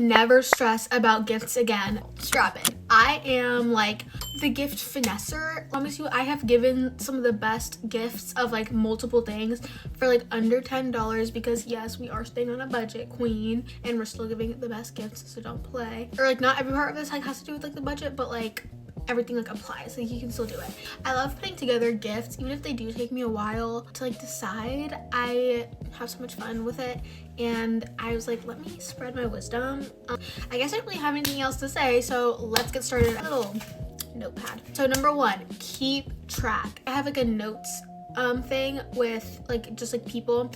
Never stress about gifts again. Strap in. I am like the gift finesser. I promise you, I have given some of the best gifts of like multiple things for like under $10 because yes, we are staying on a budget, queen, and we're still giving the best gifts, so don't play. Or like not every part of this like has to do with like the budget, but like everything like applies, like you can still do it. I love putting together gifts, even if they do take me a while to like decide. I have so much fun with it, and I was like, let me spread my wisdom. I guess I don't really have anything else to say, so let's get started. A little notepad. So number one, keep track. I have like a notes thing with like just like people.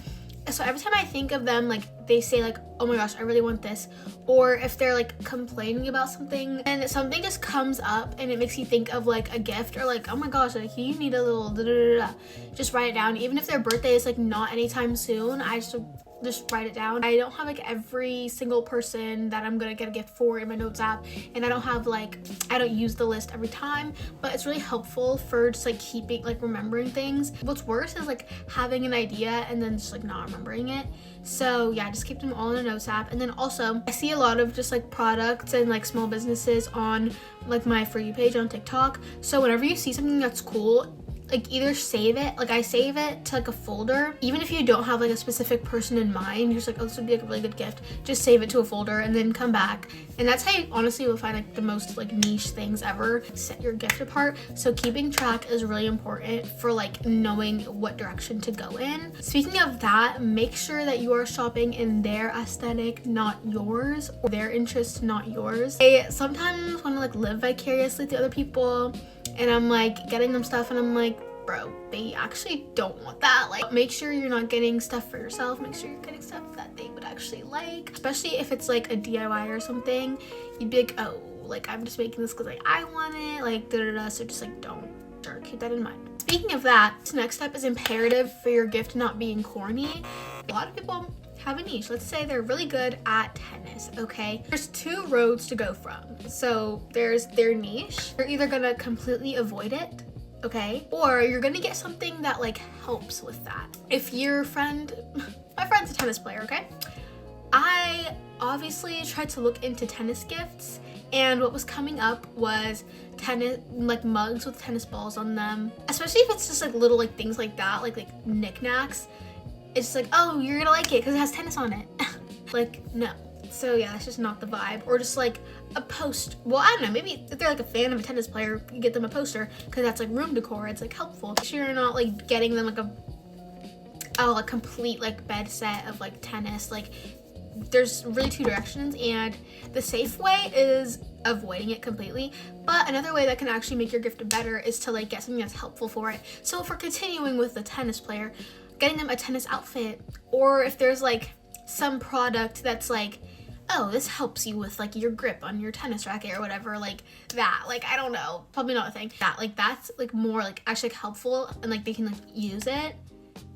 So every time I think of them, like they say like, oh my gosh, I really want this. Or if they're like complaining about something and something just comes up and it makes you think of like a gift, or like, oh my gosh, like you need a little da da da da. Just write it down. Even if their birthday is like not anytime soon, I just write it down. I don't have like every single person that I'm gonna get a gift for in my notes app, and I don't use the list every time, but it's really helpful for just like keeping, like remembering things. What's worse is like having an idea and then just like not remembering it. So yeah, just keep them all in a notes app. And then also I see a lot of just like products and like small businesses on like my For You page on TikTok. So whenever you see something that's cool, like either save it, like I save it to like a folder. Even if you don't have like a specific person in mind, you're just like, oh, this would be like a really good gift, just save it to a folder and then come back. And that's how you honestly will find like the most like niche things ever. Set your gift apart. So keeping track is really important for like knowing what direction to go in. Speaking of that, make sure that you are shopping in their aesthetic, not yours, or their interests, not yours. I sometimes want to like live vicariously through other people, and I'm like getting them stuff and I'm like, bro, they actually don't want that. Like, make sure you're not getting stuff for yourself. Make sure you're getting stuff that they would actually like. Especially if it's like a DIY or something, you'd be like, oh, like I'm just making this because like I want it, like da da da. So just like don't, or keep that in mind. Speaking of that, this next step is imperative for your gift not being corny. A lot of people have a niche. Let's say they're really good at tennis, okay? There's two roads to go from. So there's their niche. You're either gonna completely avoid it, okay? Or you're gonna get something that like helps with that. If your friend, my friend's a tennis player, okay? I obviously tried to look into tennis gifts, and what was coming up was tennis, like mugs with tennis balls on them. Especially if it's just like little like things like that, like knickknacks. It's just like, oh, you're gonna like it because it has tennis on it. Like, no. So yeah, that's just not the vibe. Or just like a post. Well, I don't know, maybe if they're like a fan of a tennis player, you get them a poster because that's like room decor. It's like helpful. Make sure you're not like getting them like a complete like bed set of like tennis. Like, there's really two directions, and the safe way is avoiding it completely. But another way that can actually make your gift better is to like get something that's helpful for it. So if we're continuing with the tennis player, getting them a tennis outfit, or if there's like some product that's like, oh, this helps you with like your grip on your tennis racket or whatever, like that, like I don't know, probably not a thing, that like that's like more like actually like helpful, and like they can like use it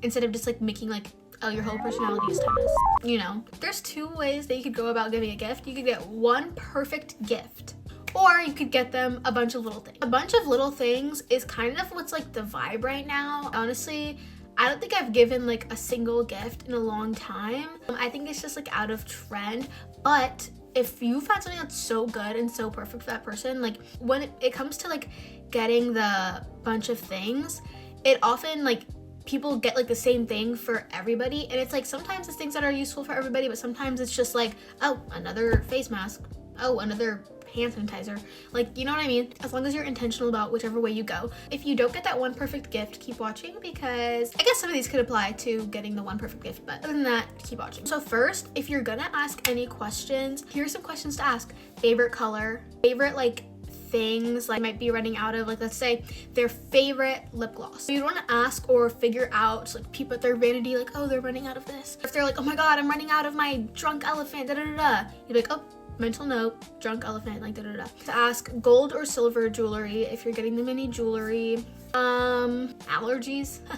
instead of just like making like, oh, your whole personality is tennis. You know, there's two ways that you could go about giving a gift. You could get one perfect gift, or you could get them a bunch of little things. A bunch of little things is kind of what's like the vibe right now. Honestly, I don't think I've given like a single gift in a long time. I think it's just like out of trend. But if you find something that's so good and so perfect for that person, like when it comes to like getting the bunch of things, it often like people get like the same thing for everybody. And it's like sometimes it's things that are useful for everybody, but sometimes it's just like, oh, another face mask. Oh, another hand sanitizer. Like, you know what I mean? As long as you're intentional about whichever way you go. If you don't get that one perfect gift, keep watching, because I guess some of these could apply to getting the one perfect gift, but other than that, keep watching. So first, if you're gonna ask any questions, here's some questions to ask. Favorite color, favorite like things like might be running out of, like let's say their favorite lip gloss. So you want to ask or figure out, like peep at their vanity, like, oh, they're running out of this. If they're like, oh my god, I'm running out of my drunk elephant, da da da da, you're like, oh, mental note, drunk elephant, like da da da. To ask gold or silver jewelry if you're getting them any jewelry. Allergies. I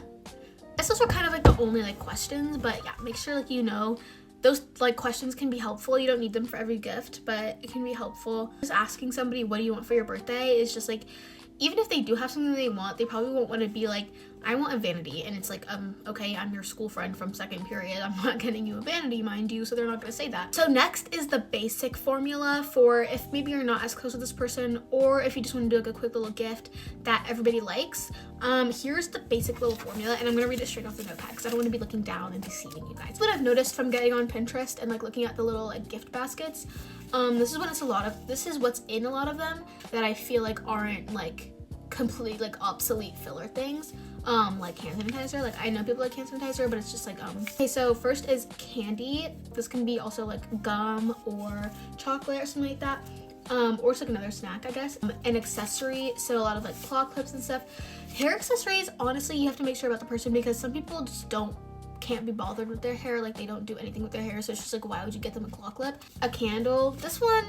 guess those are kind of like the only like questions, but yeah, make sure like you know those like questions can be helpful. You don't need them for every gift, but it can be helpful. Just asking somebody, what do you want for your birthday, is just like even if they do have something they want, they probably won't want to be like, I want a vanity, and it's like, okay, I'm your school friend from second period, I'm not getting you a vanity, mind you, so they're not gonna say that. So next is the basic formula for if maybe you're not as close with this person, or if you just want to do like a quick little gift that everybody likes. Here's the basic little formula, and I'm gonna read it straight off the notepad because I don't want to be looking down and deceiving you guys. What I've noticed from getting on Pinterest and like looking at the little like gift baskets, this is what's in a lot of them that I feel like aren't like complete like obsolete filler things, like hand sanitizer. Like I know people like hand sanitizer, but it's just like okay, so first is candy. This can be also like gum or chocolate or something like that, or it's like another snack, I guess. An accessory, so a lot of like claw clips and stuff. Hair accessories, honestly, you have to make sure about the person because some people just can't be bothered with their hair, like they don't do anything with their hair, so it's just like, why would you get them a claw clip? A candle, this one,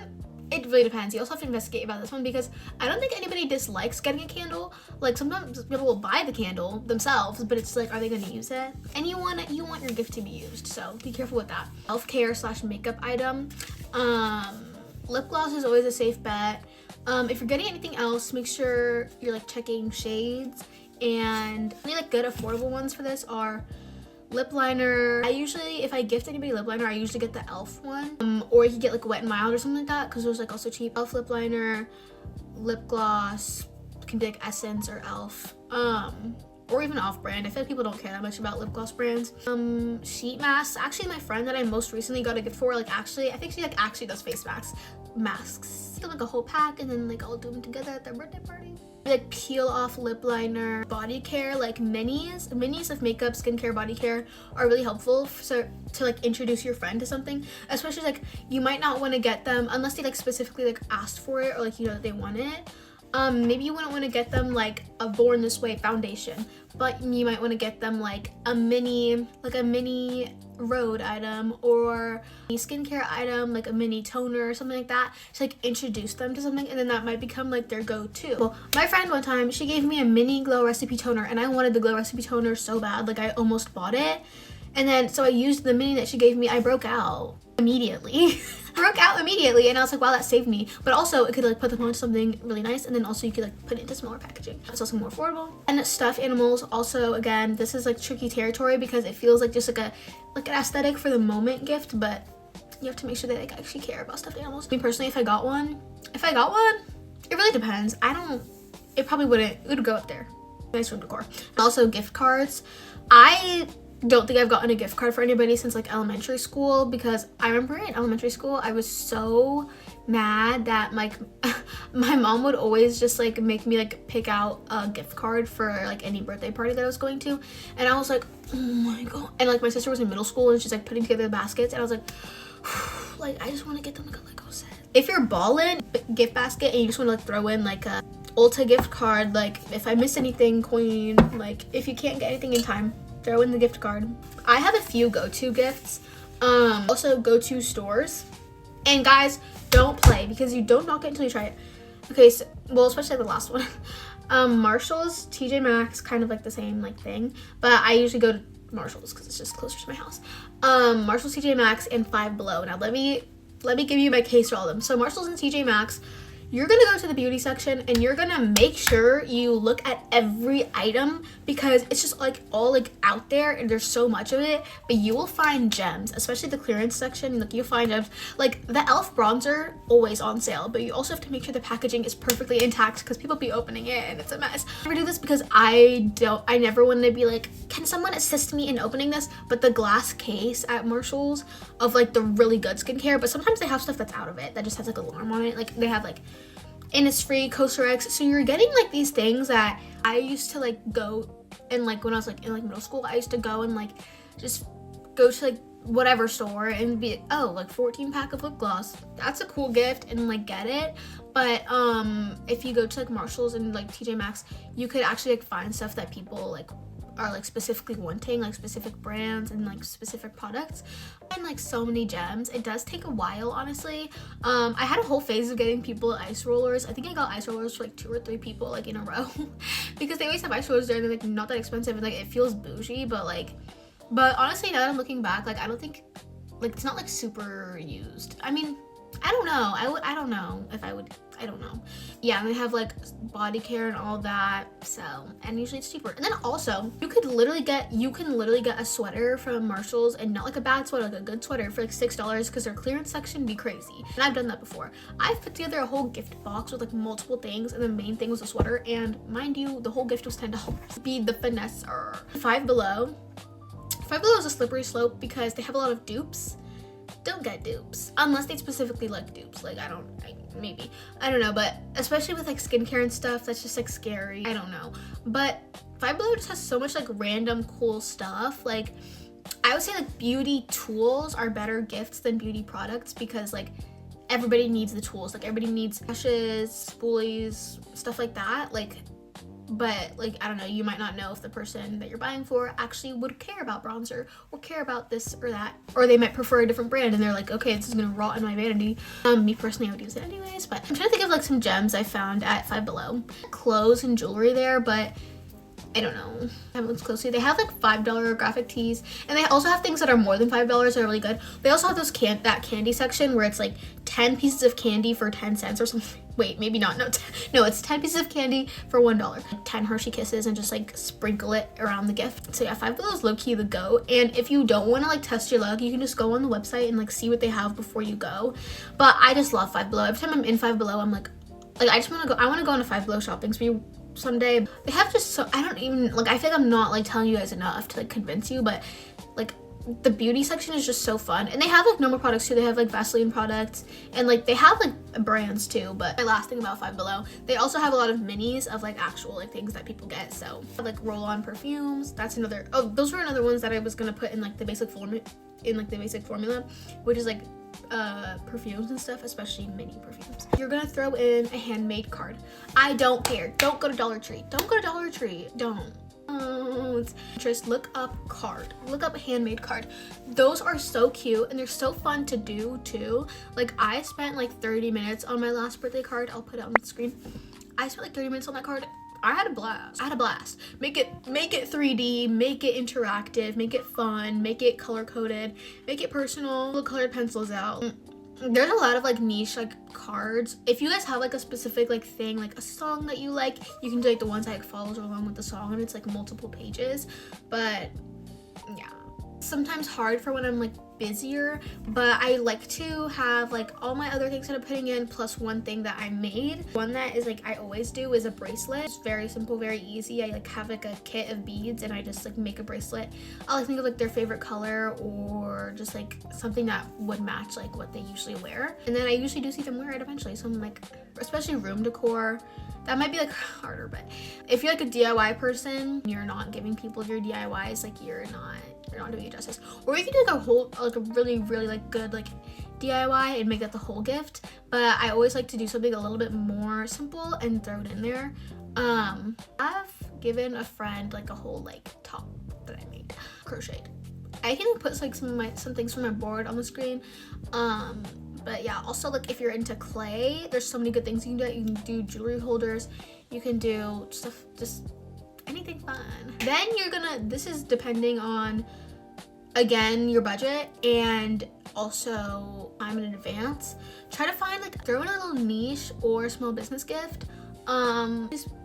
it really depends. You also have to investigate about this one because I don't think anybody dislikes getting a candle. Like sometimes people will buy the candle themselves, but it's like, are they going to use it? And you want your gift to be used, so be careful with that. Self-care / makeup item. Lip gloss is always a safe bet. If you're getting anything else, make sure you're like checking shades, and really like good affordable ones for this are lip liner. I usually, if I gift anybody lip liner, I usually get the e.l.f. one, or you can get like Wet n Wild or something like that because those like also cheap. e.l.f. lip liner, lip gloss, can be like Essence or e.l.f. Or even off-brand. I feel like people don't care that much about lip gloss brands. Sheet masks. Actually, my friend that I most recently got a gift for, like actually, I think she like actually does face masks. Get like a whole pack and then like I'll do them together at their birthday party. Like peel off lip liner, body care, like minis of makeup, skincare, body care are really helpful to like introduce your friend to something, especially like you might not want to get them unless they like specifically like asked for it or like you know that they want it. Maybe you wouldn't want to get them like a Born This Way foundation, but you might want to get them like a mini road item or a skincare item, like a mini toner or something like that, to like introduce them to something, and then that might become like their go-to. Well, my friend one time, she gave me a mini Glow Recipe toner, and I wanted the Glow Recipe toner so bad, like I almost bought it. And then so I used the mini that she gave me. I broke out immediately. And I was like, wow, that saved me. But also it could like put them on something really nice, and then also you could like put it into smaller packaging. It's also more affordable. And stuffed animals, also again, this is like tricky territory because it feels like just like an aesthetic for the moment gift, but you have to make sure that like, I actually care about stuffed animals. Me personally, if I got one, it really depends. It would go up there. Nice room decor. Also gift cards. I don't think I've gotten a gift card for anybody since like elementary school, because I remember in elementary school I was so mad that like my mom would always just like make me like pick out a gift card for like any birthday party that I was going to, and I was like, oh my god. And like my sister was in middle school and she's like putting together the baskets, and I was like like I just want to get them like a Lego set. If you're ballin' gift basket and you just want to like throw in like a Ulta gift card, like if I miss anything, queen, like if you can't get anything in time, throw in the gift card. I have a few go-to gifts, also go-to stores. And guys, don't play because you don't knock it until you try it. Okay, so, well, especially the last one. Marshall's, TJ Maxx, kind of like the same like thing, but I usually go to Marshall's because it's just closer to my house. Marshall's, TJ Maxx, and Five Below. Now let me give you my case for all of them. So Marshall's and TJ Maxx, you're gonna go to the beauty section and you're gonna make sure you look at every item because it's just like all like out there and there's so much of it, but you will find gems, especially the clearance section. Like you'll find gems, like the e.l.f. bronzer, always on sale, but you also have to make sure the packaging is perfectly intact because people be opening it and it's a mess. I never do this because I never want to be like, can someone assist me in opening this? But the glass case at Marshall's of like the really good skincare, but sometimes they have stuff that's out of it that just has like alarm on it. Like they have like Innisfree, Cosrx, so you're getting like these things that I used to like go, and like when I was like in like middle school, I used to go and like just go to like whatever store and be like, oh, like 14 pack of lip gloss, that's a cool gift, and like get it. But if you go to like Marshall's and like TJ Maxx, you could actually like find stuff that people like are like specifically wanting, like specific brands and like specific products, and like so many gems. It does take a while, honestly. I had a whole phase of getting people ice rollers. I think I got ice rollers for like 2 or 3 people like in a row because they always have ice rollers there and they're like not that expensive and like it feels bougie, but honestly now that I'm looking back, like I don't think, like it's not like super used. I mean, I don't know. I don't know if I would. I don't know. Yeah, and they have like body care and all that. So, and usually it's cheaper. And then also, you can literally get a sweater from Marshalls, and not like a bad sweater, like a good sweater for like $6 because their clearance section be crazy. And I've done that before. I've put together a whole gift box with like multiple things, and the main thing was a sweater. And mind you, the whole gift was $10. Be the finesser. Five Below. Five Below is a slippery slope because they have a lot of dupes. Don't get dupes unless they specifically like dupes. Like I don't know, but especially with like skincare and stuff, that's just like scary. I don't know, but Five Below just has so much like random cool stuff. Like I would say like beauty tools are better gifts than beauty products because like everybody needs the tools. Like everybody needs brushes, spoolies, stuff like that. Like, but like I don't know, you might not know if the person that you're buying for actually would care about bronzer or care about this or that, or they might prefer a different brand and they're like, okay, this is gonna rot in my vanity. Me personally, I would use it anyways. But I'm trying to think of like some gems I found at Five Below. Clothes and jewelry there, but I don't know. I haven't looked closely. They have like $5 graphic tees, and they also have things that are more than $5 that are really good. They also have those that candy section where it's like 10 pieces of candy for 10 cents or something. Wait, maybe not. No, it's 10 pieces of candy for $1. 10 Hershey Kisses and just like sprinkle it around the gift. So yeah, Five Below is low-key the go. And if you don't want to like test your luck, you can just go on the website and like see what they have before you go. But I just love Five Below. Every time I'm in Five Below, I'm like I just want to go. I want to go on a Five Below shopping spree someday. They have just so, I don't even like, I think I'm not like telling you guys enough to like convince you, but like the beauty section is just so fun. And they have like normal products too. They have like Vaseline products, and like they have like brands too. But my last thing about Five Below, they also have a lot of minis of like actual like things that people get. So like roll-on perfumes, that's another, oh, those were another ones that I was gonna put in like the basic formula, which is like perfumes and stuff, especially mini perfumes. You're gonna throw in a handmade card. I don't care. Don't go to Dollar Tree. Don't. Just look up a handmade card. Those are so cute and they're so fun to do too. Like I spent like 30 minutes on my last birthday card. I'll put it on the screen. I spent like 30 minutes on that card. I had a blast. Make it 3D, make it interactive, make it fun, make it color coded, make it personal. Pull colored pencils out. There's a lot of like niche like cards. If you guys have like a specific like thing, like a song that you like, you can do like the ones that like follows along with the song, and it's like multiple pages. But yeah, sometimes hard for when I'm like busier, but I like to have like all my other things that I'm putting in plus one thing that I made. One that is like I always do is a bracelet. It's very simple, very easy. I like have like a kit of beads and I just like make a bracelet. I'll like think of like their favorite color or just like something that would match like what they usually wear, and then I usually do see them wear it eventually. So I'm like, especially room decor, that might be like harder, but if you're like a DIY person, you're not giving people your DIYs, like you're not doing it justice. Or you can do like a whole, like a really like good like DIY and make that the whole gift. But I always like to do something a little bit more simple and throw it in there. I've given a friend like a whole like top that I made crocheted. I can put like some things from my board on the screen. But yeah, also like if you're into clay, there's so many good things you can do. You can do jewelry holders, you can do stuff, just anything fun. Then this is depending on, again, your budget and also time in advance. Try to find like, throw in a little niche or small business gift.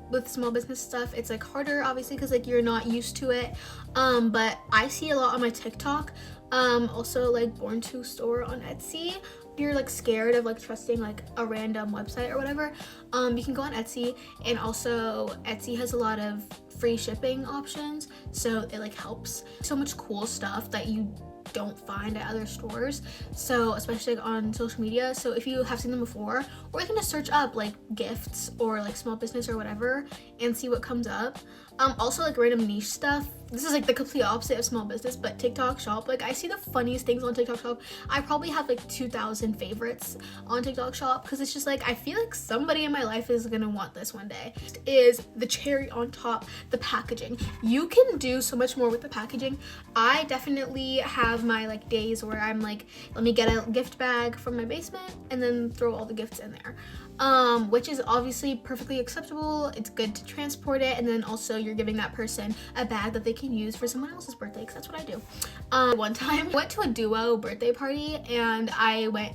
With small business stuff, it's like harder obviously because like you're not used to it. But I see a lot on my TikTok. Also like Born to Store on Etsy. If you're like scared of like trusting like a random website or whatever, you can go on Etsy, and also Etsy has a lot of free shipping options, so it like helps. So much cool stuff that you don't find at other stores, so especially like on social media. So if you have seen them before, or you can just search up like gifts or like small business or whatever and see what comes up. Also like random niche stuff. This is like the complete opposite of small business, but TikTok shop, like I see the funniest things on TikTok shop. I probably have like 2,000 favorites on TikTok shop because it's just like I feel like somebody in my life is gonna want this one day. Is the cherry on top, the packaging. You can do so much more with the packaging. I definitely have my like days where I'm like, let me get a gift bag from my basement and then throw all the gifts in there. Which is obviously perfectly acceptable. It's good to transport it, and then also you're giving that person a bag that they can use for someone else's birthday, because that's what I do. One time I went to a duo birthday party and I went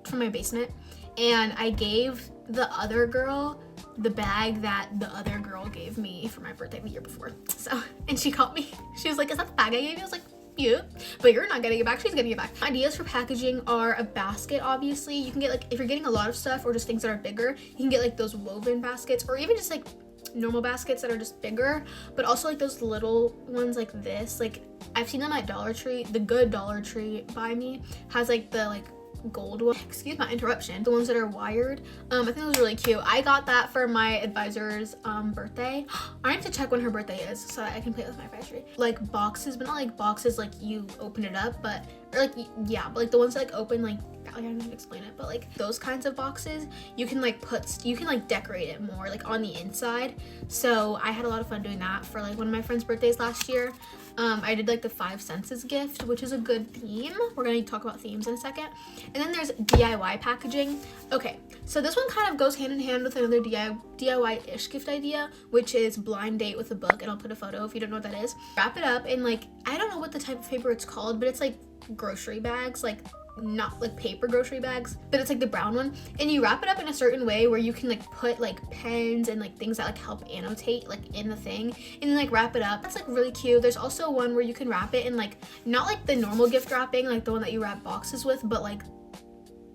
from my basement, and I gave the other girl the bag that the other girl gave me for my birthday the year before. So, and she called me. She was like, "Is that the bag I gave you?" I was like, "Yeah, but you're not getting it back. She's getting it back." Ideas for packaging are a basket. Obviously, you can get like, if you're getting a lot of stuff or just things that are bigger, you can get like those woven baskets, or even just like normal baskets that are just bigger, but also like those little ones like this. Like, I've seen them at Dollar Tree. The good Dollar Tree by me has like the like gold one. Excuse my interruption. The ones that are wired. I think those are really cute. I got that for my advisor's birthday. I have to check when her birthday is so that I can play it with my advisory. Like boxes, but not like boxes like you open it up, but or like, yeah, but like the ones that like open like, I don't know how to explain it, but like those kinds of boxes, you can like you can like decorate it more like on the inside. So I had a lot of fun doing that for like one of my friend's birthdays last year. I did like the 5 senses gift, which is a good theme. We're gonna talk about themes in a second. And then there's DIY packaging. Okay, so this one kind of goes hand in hand with another DIY-ish gift idea, which is blind date with a book. And I'll put a photo if you don't know what that is. Wrap it up in like, I don't know what the type of paper it's called, but it's like grocery bags, like not like paper grocery bags, but it's like the brown one, and you wrap it up in a certain way where you can like put like pens and like things that like help annotate like in the thing, and then like wrap it up. That's like really cute. There's also one where you can wrap it in like, not like the normal gift wrapping, like the one that you wrap boxes with, but like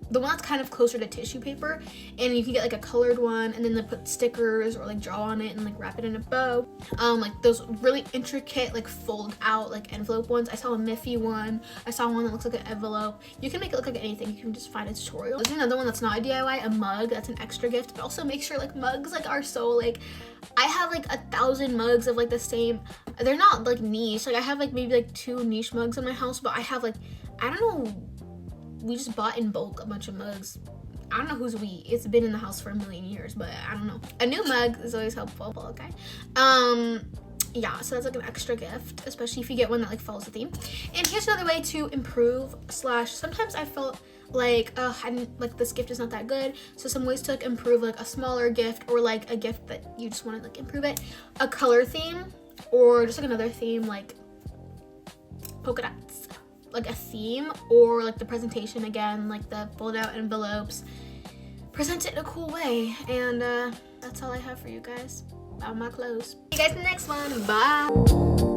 the one that's kind of closer to tissue paper, and you can get like a colored one and then like put stickers or like draw on it and like wrap it in a bow. Like those really intricate like fold out like envelope ones. I saw a Miffy one. I saw one that looks like an envelope. You can make it look like anything. You can just find a tutorial. There's another one that's not a DIY, a mug. That's an extra gift, but also make sure like mugs like are so like, I have like 1,000 mugs of like the same, they're not like niche. Like I have like maybe like 2 niche mugs in my house, but I have like, I don't know, we just bought in bulk a bunch of mugs. I don't know who's we. It's been in the house for a million years, but I don't know. A new mug is always helpful, okay? Yeah, so that's like an extra gift, especially if you get one that like follows the theme. And here's another way to improve / sometimes I felt like, I didn't, like this gift is not that good. So some ways to like improve like a smaller gift, or like a gift that you just want to like improve it. A color theme, or just like another theme like polka dots. Like a theme, or like the presentation again, like the fold out envelopes. Present it in a cool way. And that's all I have for you guys about my clothes. See you guys in the next one. Bye.